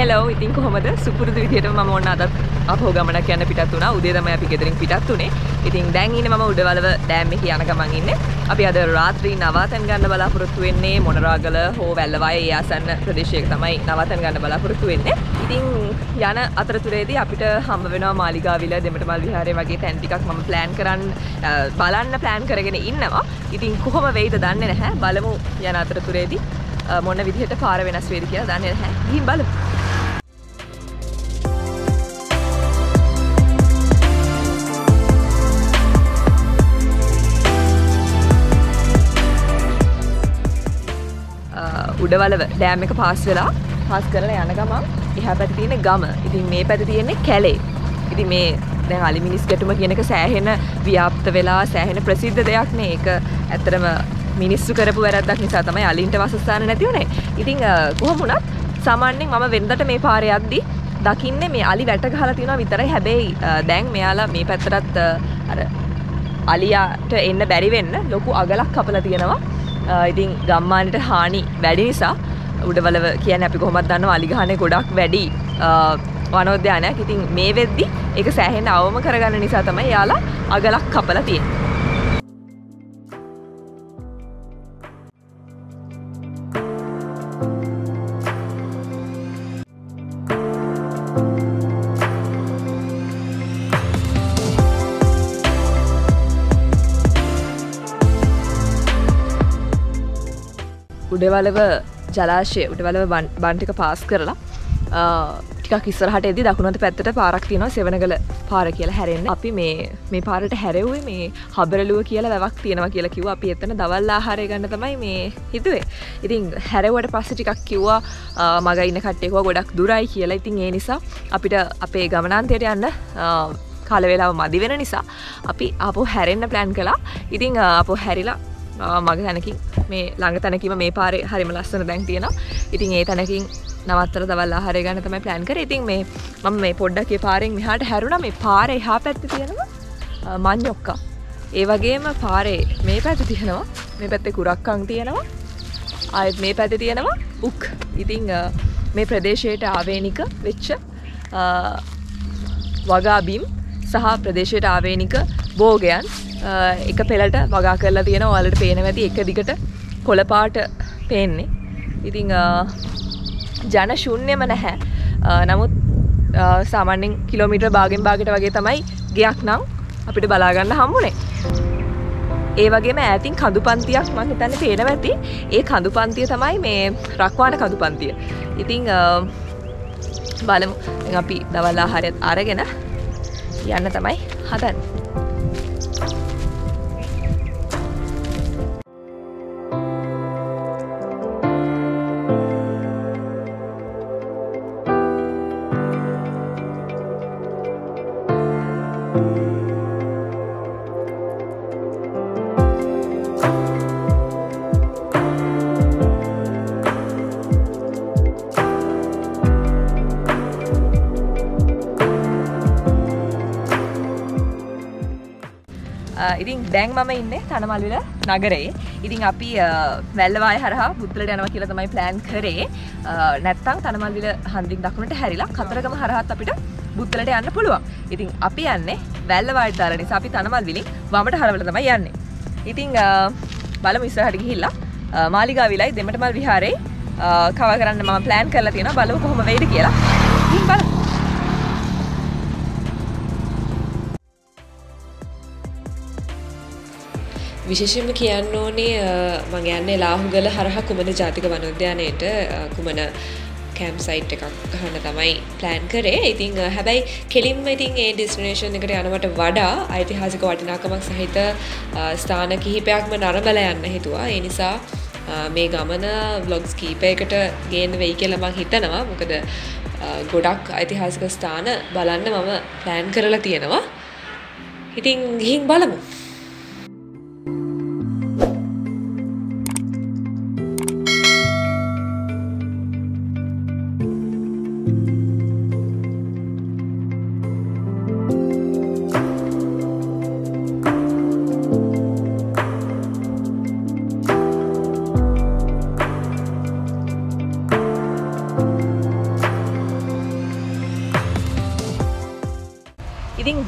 Hello ඉතින් කොහමද සුපුරුදු විදිහටම මම ඕන අදත් අපහු ගමනක් යන්න පිටත් වුණා. උදේ තමයි අපි ගෙදරින් පිටත් වුණේ. ඉතින් දැන් ඉන්නේ මම උඩවලව ඩෑම් එකේ යන ගමන් ඉන්නේ. අපි අද රාත්‍රී නවාතැන් ගන්න බලාපොරොත්තු වෙන්නේ මොනරාගල හෝ වැල්ලවාය ඒ ආසන්න ප්‍රදේශයක තමයි නවාතැන් ගන්න බලාපොරොත්තු වෙන්නේ. ඉතින් යන අතරතුරේදී අපිට හම්බ වෙනවා මාලිගාවිල දෙමටමල් විහාරය වගේ තැන් ටිකක් මම බලන්න ප්ලෑන් කරගෙන ඉන්නවා. ඉතින් කොහොම වෙයිද දන්නේ නැහැ. බලමු යන අතරතුරේදී මොන විදිහට පාර වෙනස් වේද කියලා දන්නේ නැහැ. ගිහින් බලමු. උඩවලව ඩෑම් එක පාස් කරලා යන ගමන් එහා පැත්තේ තියෙන ගම. ඉතින් මේ පැත්තේ තියෙන්නේ කැලේ. ඉතින් මේ දැන් අලිමිනිස් ගැටුම කියන එක සෑහෙන ව්‍යාප්ත වෙලා සෑහෙන ප්‍රසිද්ධ දෙයක් නේ. ඒක ඇත්තටම මිනිස්සු කරපු වැරද්දක් නිසා තමයි අලින්ට වාසස්ථාන නැති වුනේ. ඉතින් කොහොම වුණත් සාමාන්‍යයෙන් මම වෙනදට මේ පාරේ යද්දි දකින්නේ මේ අලි වැට ගහලා තියෙනවා විතරයි. හැබැයි දැන් මෙයාලා මේ පැත්තටත් අර අලියාට එන්න බැරි වෙන්න ලොකු අගලක් කපලා තියෙනවා. ඉතින් ගම්මානට හානි වැඩි නිසා උඩවලව කියන්නේ අපි කොහොමද දන්නවා අලි ගහන්නේ ගොඩක් වැඩි වනෝද්‍යානයක්. ඉතින් මේ වෙද්දි ඒක සෑහෙන අවම කරගන්න නිසා තමයි යාලා අගලක් කපලා තියෙන්නේ. උඩවලව ජලාශය උඩවලව බන් ටික පාස් කරලා ටිකක් ඉස්සරහට එද්දි දකුණත පැත්තට පාරක් තියෙනවා සෙවණගල පාර කියලා හැරෙන්න. අපි මේ පාරට හැරෙව්වේ මේ හබරලුව කියලා වැවක් තියෙනවා කියලා කිව්වා. අපි එතන දවල් ආහාරය ගන්න තමයි මේ හිතුවේ. ඉතින් හැරෙව්වට පස්සේ ටිකක් කිව්වා මග ඉන්න කට්ටිය කිව්වා ගොඩක් දුරයි කියලා. ඉතින් ඒ නිසා අපිට අපේ ගමනාන්තයට යන්න කාල වේලාව මදි වෙන නිසා අපි ආපහු හැරෙන්න ප්ලෑන් කළා. ඉතින් ආපහු හැරිලා මග තැනකින් මේ ළඟ තැනකින්ම මේ පාරේ හරිම ලස්සන දැන් තියෙනවා. ඉතින් ඒ තැනකින් නවත්තලා දවල් ආහාරය ගන්න තමයි ප්ලෑන් කරේ. ඉතින් මම මේ පොඩ්ඩක් මේ පාරෙන් මෙහාට හැරුණා. මේ පාරේ එහා පැත්තේ තියෙනවා මඤ්ඤොක්කා. ඒ වගේම පාරේ මේ පැත්තේ තියෙනවා මේ පැත්තේ කුරක්කන් තියෙනවා. ආයෙත් මේ පැත්තේ තියෙනවා උක්. ඉතින් මේ ප්‍රදේශයට ආවේනික වෙච්ච වගාබිම් සහ ප්‍රදේශයට ආවේනික භෝගයන් එක පෙළට වගා කරලා තියෙනවා. ඔයාලට පේනවා ඇති එක දිගට කොළ පාට පේන්නේ. ඉතින් ජන ශූන්‍යම නැහැ. නමුත් සාමාන්‍යයෙන් කිලෝමීටර භාගෙන් භාගයට වගේ තමයි ගයක් නම් අපිට බලා ගන්න හම්බුනේ. ඒ වගේම ඈතින් කඳු පන්තියක් මම හිතන්නේ පේනවා ඇති. ඒ කඳු පන්තිය තමයි මේ රක්වාන කඳු පන්තිය. ඉතින් බලමු. දැන් අපි දවල් ආහාරයත් අරගෙන යන්න තමයි හදන්නේ. ඉතින් දැන් මම ඉන්නේ තනමල්විල නගරේ. ඉතින් අපි වැල්ලවාය හරහා බුත්තලට යනවා කියලා තමයි ප්ලෑන් කරේ. නැත්තම් තනමල්විල හන්දින් දකුණට හැරිලා කතරගම හරහාත් අපිට බුත්තලට යන්න පුළුවන්. ඉතින් අපි යන්නේ වැල්ලවායට දාලා නිසා අපි තනමල්විලින් වමට හරවලා තමයි යන්නේ. ඉතින් බලමු ඉස්සරහට ගිහිල්ලා මාලිගාවිලයි දෙමටමල් විහාරේ කවර් කරන්න මම ප්ලෑන් කරලා තියෙනවා. බලමු කොහොම වෙයිද කියලා. ඉතින් බලමු. විශේෂයෙන්ම කියන්න ඕනේ මම යන්නේ ලාහුගල හරහා කුමන ජාතික වනෝද්‍යානයට කුමන කැම්ප් සයිට් එකක් ගන්න තමයි ප්ලෑන් කරේ. ඉතින් හැබැයි කෙලින්ම ඉතින් ඒ ඩෙස්ටිනේෂන් එකට යනවට වඩා ඓතිහාසික වටිනාකමක් සහිත ස්ථාන කිහිපයක්ම නරඹලා යන්න හිතුවා. ඒ නිසා මේ ගමන vlogs කීපයකට ගේන්න වෙයි කියලා මම හිතනවා. මොකද ගොඩක් ඓතිහාසික ස්ථාන බලන්න මම ප්ලෑන් කරලා තියෙනවා. ඉතින් ගිහින් බලමු.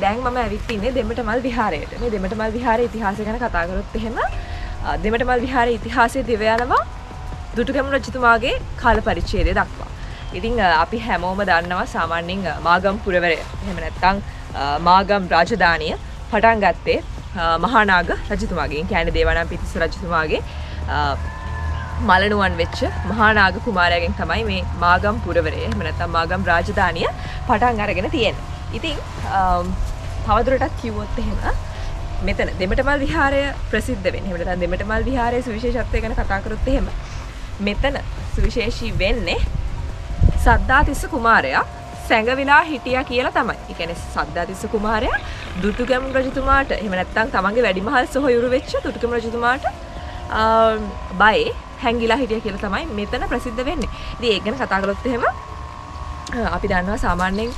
දැන් මම ඇවිත් ඉන්නේ දෙමටමල් විහාරයට. මේ දෙමටමල් විහාරයේ ඉතිහාසය ගැන කතා කරොත් එහෙම දෙමටමල් විහාරයේ ඉතිහාසය දිව යනවා දුටුගැමුණු රජතුමාගේ කාල පරිච්ඡේදය දක්වා. ඉතින් අපි හැමෝම දන්නවා සාමාන්‍යයෙන් මාගම් පුරවරය එහෙම නැත්නම් මාගම් රාජධානිය පටන් ගත්තේ මහානාග රජතුමාගෙන්. කියන්නේ දේවානම්පියතිස්ස රජතුමාගේ මලනුවන් වෙච්ච මහානාග කුමාරයාගෙන් තමයි මේ මාගම් පුරවරය එහෙම නැත්නම් මාගම් රාජධානිය පටන් අරගෙන තියෙන්නේ. ඉතින් තවදුරටත් කිව්වොත් එහෙම මෙතන දෙමටමල් විහාරය ප්‍රසිද්ධ වෙන්නේ. එහෙම නැත්නම් දෙමටමල් විහාරයේ සුවිශේෂත්වය ගැන කතා කරොත් එහෙම මෙතන සුවිශේෂී වෙන්නේ සද්ධාතිස්ස කුමාරයා සැඟවිලා හිටියා කියලා තමයි. ඒ කියන්නේ සද්ධාතිස්ස කුමාරයා දුටුගැමුණු රජතුමාට එහෙම නැත්නම් තමන්ගේ වැඩිමහල් සොහොයුරු වෙච්ච දුටුගැමුණු රජතුමාට බයේ හැංගිලා හිටියා කියලා තමයි මෙතන ප්‍රසිද්ධ වෙන්නේ. ඉතින් ඒක ගැන කතා කරොත් එහෙම අපි දන්නවා සාමාන්‍යයෙන්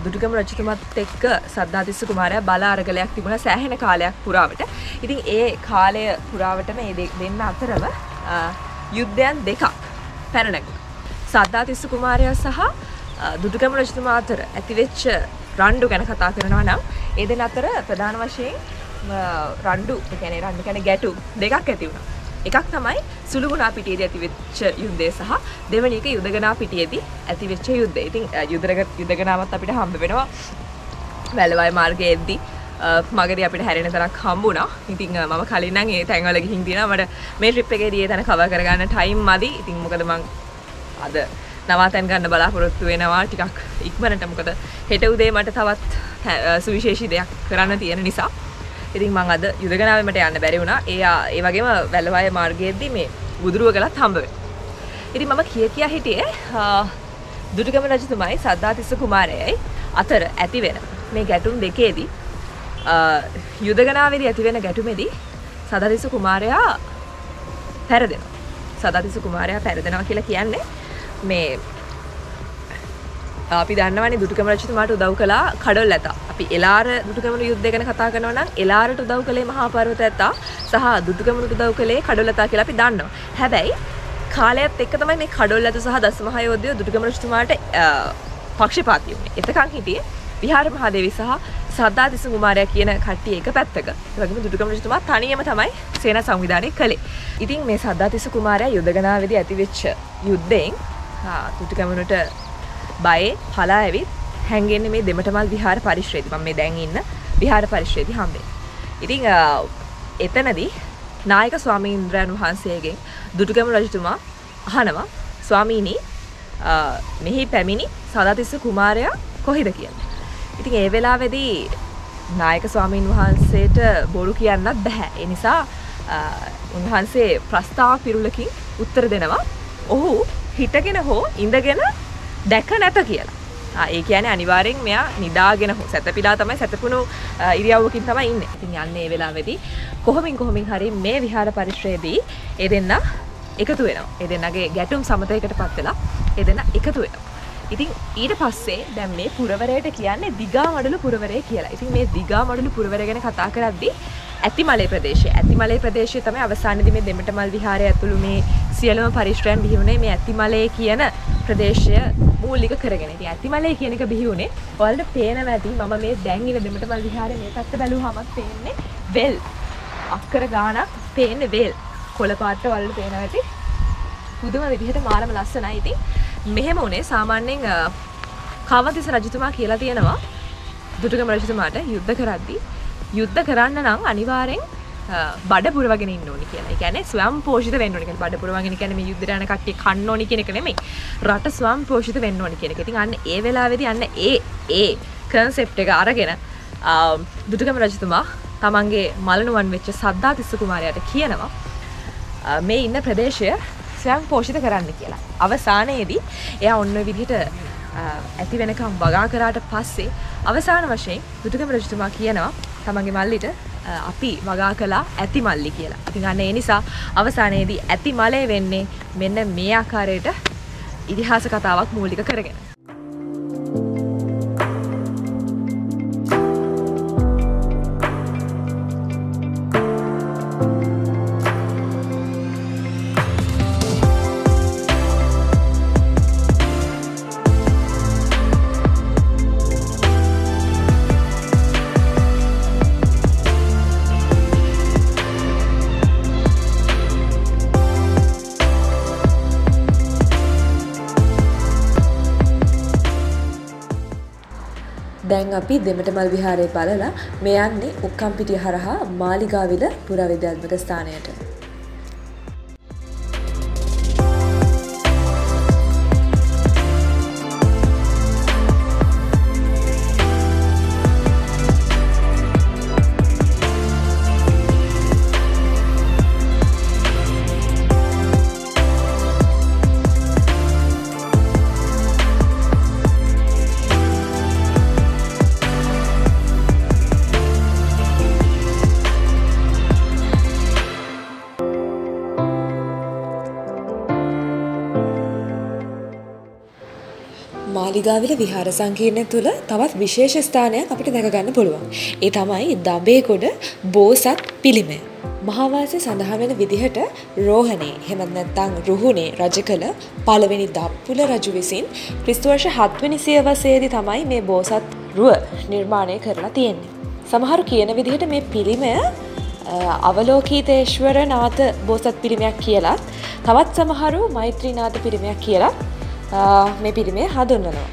දුටුගැමුණු රජතුමාත් එක්ක සද්ධාතිස්ස කුමාරයා බල අරගලයක් තිබුණා සෑහෙන කාලයක් පුරාවට. ඉතින් ඒ කාලය පුරාවට මේ දෙන්න අතරම යුද්ධයන් දෙකක් පැන නැගුණා. සද්ධාතිස්ස කුමාරයා සහ දුටුගැමුණු රජතුමා අතර ඇතිවෙච්ච රණ්ඩු ගැන කතා කරනවා නම් ඒ දෙන්න අතර ප්‍රධාන වශයෙන් රණ්ඩු කියන්නේ ගැටු දෙකක් ඇති වුණා. එකක් තමයි සුළුගුණා පිටියේදී ඇතිවෙච්ච යුද්ධය සහ දෙවෙනි එක යුදගනා පිටියේදී ඇතිවෙච්ච යුද්ධය. ඉතින් යුදගනාවත් අපිට හම්බ වෙනවා වැලවයි මාර්ගයේදී මගදී අපිට හැරෙන තරක් හම්බුණා. ඉතින් මම කලින් නම් ඒ තැන්වල ගිහින් තියෙනවා. මට මේ ට්‍රිප් එකේදී ඒ තැන කවර් කරගන්න ටයිම් මදි. ඉතින් මොකද මං අද නවාතැන් ගන්න බලාපොරොත්තු වෙනවා ටිකක් ඉක්මනට. මොකද හෙට උදේ මට තවත් සුවිශේෂී දෙයක් කරන්න තියෙන නිසා. ඉතින් මං අද යුදගනාවේ මට යන්න බැරි වුණා. ඒ වගේම වැලවය මාර්ගයේදී මේ බුදුරුව ගලත් හම්බ වෙනවා. ඉතින් මම කියා හිටියේ දුටුගැමුණු රජතුමායි සද්ධාතිස්ස කුමාරයයි අතර ඇති වෙන මේ ගැටුම් දෙකේදී යුදගනාවේදී ඇති වෙන ගැටුමේදී සද්ධාතිස්ස කුමාරයා පෙරදෙනවා. සද්ධාතිස්ස කුමාරයා පෙරදෙනවා කියලා කියන්නේ මේ අපි දන්නවනේ දුටුගැමුණු රජතුමාට උදව් කළා කඩොල් ඇතා. අපි එලාර දුටුගැමුණු යුද්ධය ගැන කතා කරනවා නම් එලාරට උදව් කළේ මහා පර්වත ඇතා සහ දුටුගැමුණුට උදව් කළේ කඩොල් ඇතා කියලා අපි දන්නවා. හැබැයි කාලයත් එක්ක තමයි මේ කඩොල් ඇතු සහ දසමහා යෝධයෝ දුටුගැමුණු රජතුමාට පක්ෂපාතී වුණේ. එතකන් හිටියේ විහාර මහදේවි සහ සද්ධාතිස්ස කුමාරයා කියන කට්ටිය එක පැත්තක. ඒ වගේම දුටුගැමුණු රජතුමා තනියම තමයි සේනා සංවිධානය කළේ. ඉතින් මේ සද්ධාතිස්ස කුමාරයා යුදගනාවේදී ඇතිවෙච්ච යුද්ධයෙන් දුටුගැමුණුට බයේ පලා ඇවිත් හැංගෙන්නේ මේ දෙමටමල් විහාර පරිශ්‍රයේදී. මම මේ දැන් ඉන්න විහාර පරිශ්‍රයේදී හම්බෙන්නේ. ඉතින් එතනදී නායක ස්වාමීන්ද්‍රයන් වහන්සේගෙන් දුටුගැමුණු රජතුමා අහනවා ස්වාමීනි මෙහි පැමිණි සද්ධාතිස්ස කුමාරයා කොහෙද කියලා. ඉතින් ඒ වෙලාවේදී නායක ස්වාමීන් වහන්සේට බොරු කියන්නත් බෑ. ඒ නිසා උන්වහන්සේ ප්‍රස්තාව පිරුලකින් උත්තර දෙනවා. ඔහු හිටගෙන හෝ ඉඳගෙන දැක නැත කියලා. ඒ කියන්නේ අනිවාර්යෙන් මෙයා නිදාගෙන හෝ සැතපීලා තමයි සැතපුණු ඉරියව්වකින් තමයි ඉන්නේ. ඉතින් යන්නේ මේ වෙලාවේදී කොහොමින් හරි මේ විහාර පරිශ්‍රයේදී ඒ දෙන්න එකතු වෙනවා. ඒ දෙන්නගේ ගැටුම් සමතයකටපත් වෙලා ඒ දෙන්න එකතු වෙනවා. ඉතින් ඊට පස්සේ දැන් මේ පුරවරයට කියන්නේ දිගාමඩුළු පුරවරය කියලා. ඉතින් මේ දිගාමඩුළු පුරවරය ගැන කතා කරද්දී ඇතිමලේ ප්‍රදේශය තමයි අවසානයේදී මේ දෙමටමල් විහාරය ඇතුළු මේ සියලුම පරිශ්‍රයන් බිහි වුණේ මේ ඇතිමලේ කියන ප්‍රදේශය මූලික කරගෙන. ඉතින් ඇතිමලේ කියන එක බිහි වුණේ ඔයාලට පේනවා ඇති මම මේ දැන් ඉන්න දෙමටමල් විහාරයේ මේ පැත්ත බැලුවාමත් පේන්නේ වෙල්. අක්කර ගානක් පේන්නේ වෙල්. කොළ පාට වලට පේනවා ඇති. පුදුම විදිහට මාරම ලස්සනයි. ඉතින් මෙහෙම උනේ සාමාන්‍යයෙන් කාවන්තිස්ස රජතුමා කියලා තියෙනවා දුටුගැමුණු රජතුමාට යුද්ධ කරද්දී යුද්ධ කරන්න නම් අනිවාර්යෙන් බඩ පුරවගෙන ඉන්න ඕනි කියලා. ඒ කියන්නේ ස්වයං පෝෂිත වෙන්න ඕනි කියලා. බඩ පුරවගෙන කියන්නේ මේ යුද්ධයට යන කට්ටිය කන්න ඕනි කියන එක නෙමෙයි. රට ස්වයං පෝෂිත වෙන්න ඕනි කියන එක. ඉතින් අන්න ඒ වෙලාවේදී අන්න ඒ concept එක අරගෙන දුටුගැමුණු රජතුමා තමන්ගේ මලනුවන් වෙච්ච සද්ධාතිස්ස කුමාරයාට කියනවා මේ ඉන්න ප්‍රදේශය ස්වයං පෝෂිත කරන්න කියලා. අවසානයේදී එයා ඔන්න ඔය විදිහට ඇති වෙනකම් වගා කරාට පස්සේ අවසාන වශයෙන් දුටුගැමුණු රජතුමා කියනවා තමන්ගේ මල්ලිට අපි වගා කළා ඇති මල්ලි කියලා. ඉතින් අන්න ඒ නිසා අවසානයේදී ඇති මලේ වෙන්නේ මෙන්න මේ ආකාරයට ඉතිහාස කතාවක් මූලික කරගෙන. දැන් අපි දෙමටමල් විහාරය බලලා මේ යන්නේ උක්කම්පිටිය හරහා මාලිගාවිල පුරාවිද්‍යාත්මක ස්ථානයට. මාලිගාවිල විහාර සංකීර්ණය තුළ තවත් විශේෂ ස්ථානයක් අපිට දැක ගන්න පුළුවන්. ඒ තමයි දඹේගොඩ බෝසත් පිළිමය. මහාවාසයේ සඳහන් වෙන විදිහට රෝහණේ එහෙම නැත්නම් රුහුණේ රජ කළ පළවෙනි දප්පුල රජු විසින් ක්‍රිස්තු වර්ෂ 7 වෙනි සියවසේදී තමයි මේ බෝසත් රුව නිර්මාණය කරලා තියෙන්නේ. සමහරු කියන විදිහට මේ පිළිමය අවලෝකීතේශ්වර නාථ බෝසත් පිළිමයක් කියලාත් තවත් සමහරු මෛත්‍රීනාථ පිළිමයක් කියලා මේ පිළිමය හඳුන්වනවා.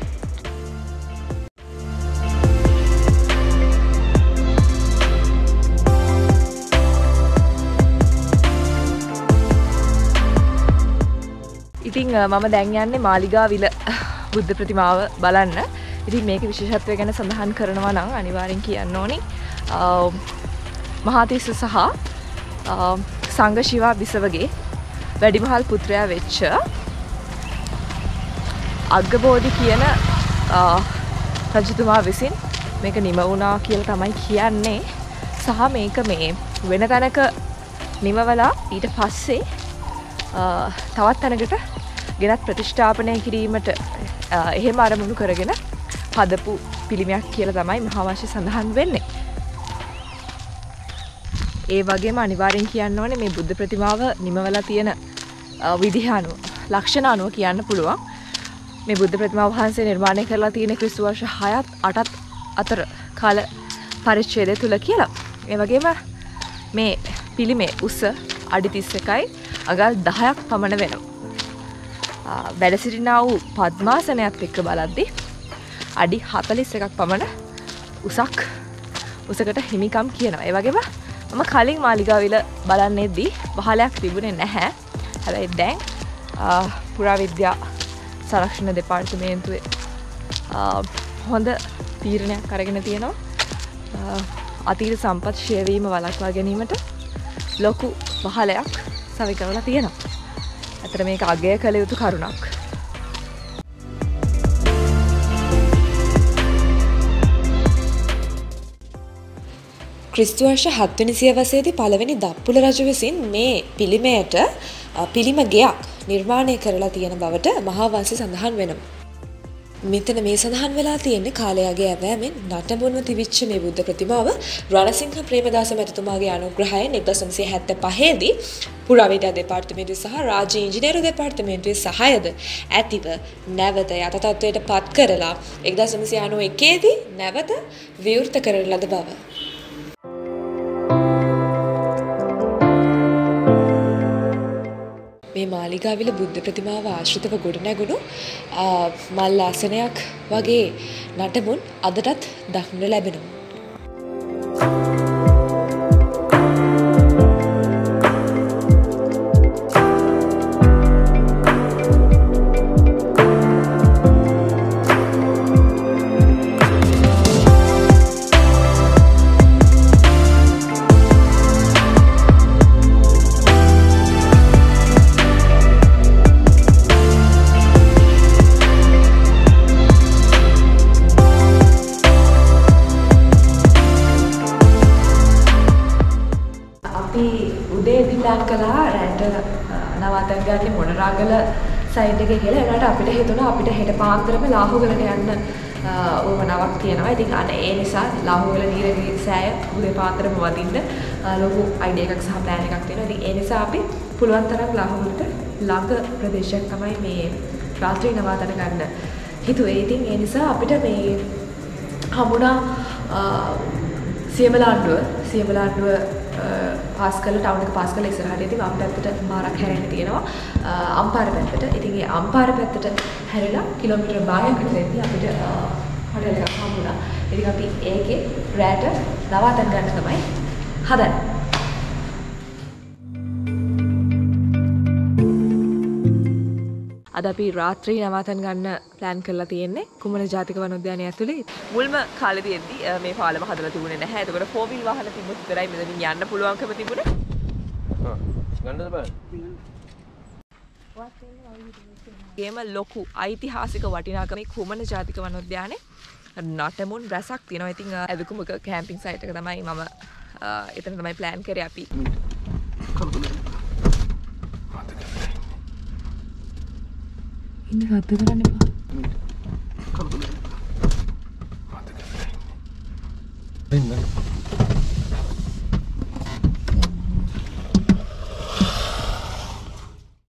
ඉතින් මම දැන් යන්නේ මාලිගාවිල බුද්ධ ප්‍රතිමාව බලන්න. ඉතින් මේකේ විශේෂත්වය ගැන සඳහන් කරනවා නම් අනිවාර්යෙන් කියන්න ඕනි. මහාතිස්ස සහ සංඝ ශිවා බිසවගේ වැඩිමහල් පුත්‍රයා වෙච්ච අග්ගබෝධි කියන රජතුමා විසින් මේක නිම වුණා කියලා තමයි කියන්නේ. සහ මේක මේ වෙන තැනක නිමවලා ඊට පස්සේ තවත් තැනකට ගෙනත් ප්‍රතිෂ්ඨාපනය කිරීමට එහෙම අරමුණු කරගෙන හදපු පිළිමයක් කියලා තමයි මහාවංශයේ සඳහන් වෙන්නේ. ඒ වගේම අනිවාර්යෙන් කියන්න ඕනේ මේ බුද්ධ ප්‍රතිමාව නිමවලා තියෙන විදිහ අනුව ලක්ෂණ අනුව කියන්න පුළුවන්. මේ බුද්ධ ප්‍රතිමාව වහන්සේ නිර්මාණය කරලා තියෙන ක්‍රිස්තු වර්ෂ 6ත් 8ත් අතර කාල පරිච්ඡේදය තුල කියලා. ඒ වගේම මේ පිළිමේ උස අඩි 31යි අගල් 10ක් පමණ වෙනවා. වැඩ සිටිනා වූ පద్මාසනයත් එක්ක බලද්දී අඩි 41ක් පමණ උසකට හිමිකම් කියනවා. ඒ වගේම මම කලින් මාලිගාවිල බලන්නේදී වහලයක් තිබුණේ නැහැ. හැබැයි දැන් පුරාවිද්‍යා සංරක්ෂණ දෙපාර්තමේන්තුවේ හොඳ තීරණයක් අරගෙන තියෙනවා. අතීත සම්පත් ක්ෂය වීම වළක්වා ගැනීමට ලොකු වහලයක් සවි කරලා තියෙනවා. අතට මේක අගය කළ යුතු කරුණක්. ක්‍රිස්තු වර්ෂ 7 වෙනි සියවසේදී පළවෙනි දප්පුල රජු විසින් මේ පිළිමයට පිළිම ගෙයක් නිර්මාණය කරලා තියෙන බවට මහාවංශයේ සඳහන් වෙනවා. මෙතන මේ සඳහන් වෙලා තියෙන්නේ කාලයාගේ ඇවෑමෙන් නටබුන්ව තිබිච්ච මේ බුද්ධ ප්‍රතිමාව රණසිංහ ප්‍රේමදාස මැතිතුමාගේ අනුග්‍රහයෙන් 1975 දී පුරාවිද්‍යා දෙපාර්තමේන්තුවේ සහ රාජ්‍ය ඉංජිනේරු දෙපාර්තමේන්තුවේ සහායද ඇතිව නැවත යථාර්ථයට පත් කරලා 1991 දී නැවත විවෘත කරන ලද බව. මේ මාලිගාවිල බුද්ධ ප්‍රතිමාව ආශ්‍රිතව ගොඩනැගුණු මල් ආසනයක් වගේ නටබුන් අදටත් දක්නට ලැබෙනවා. නවාතැන් මොනරාගල සයිඩ් එකේ කියලා ඒකට අපිට හිතුණා අපිට හෙට පාන්දරම ලාහුගලට යන්න උවමනාවක් තියෙනවා. ඉතින් අනේ ඒ නිසා ලාහුගල නීරගිරි සෑය උදේ පාන්දරම වදින්න ලොකු අයිඩියා එකක් සහ ප්ලෑන් එකක් තියෙනවා. ඉතින් ඒ නිසා අපි පුළුවන් තරම් ලාහුගලට ළඟ ප්‍රදේශයක් තමයි මේ රාත්‍රී නවාතැන ගන්න හිතුවේ. ඉතින් ඒ නිසා අපිට මේ හමුණා සියඹලාන්ඩුව පාස්කල ටවුන් එක පාස්කල ඉස්සරහට ඉතින් වම් පැත්තට පාරක් හැරෙන්න තියෙනවා අම්පාර පැත්තට. ඉතින් ඒ අම්පාර පැත්තට හැරිලා කිලෝමීටර් භාගයකට දෙද්දී අපිට හොටෙල් එකක් හම්බුණා. ඉතින් අපි ඒකේ රැට නවාතැන් ගන්න තමයි හදන්නේ. අද අපි රාත්‍රී නවාතැන් ගන්න ප්ලෑන් කරලා තියෙන්නේ කුමන ජාතික වනෝද්‍යානය ඇතුලේ. මුල්ම කාලෙදීදී මේ පාලම හදලා තිබුණේ නැහැ. ඒකට 4 wheel වාහන තිබුත් විතරයි මෙතනින් යන්න පුළුවන්කම තිබුණේ. ගන්නද බලන්න. ගේම ලොකු ඓතිහාසික වටිනාකම මේ කුමන ජාතික වනෝද්‍යානේ නටමුන් රැසක් තියෙනවා. ඉතින් ඇවිකුමක කැම්පින් සයිට් එක තමයි මම එතන තමයි ප්ලෑන් කරේ අපි. ඉන්න රද්ද කරන්න එපා. වෙන්න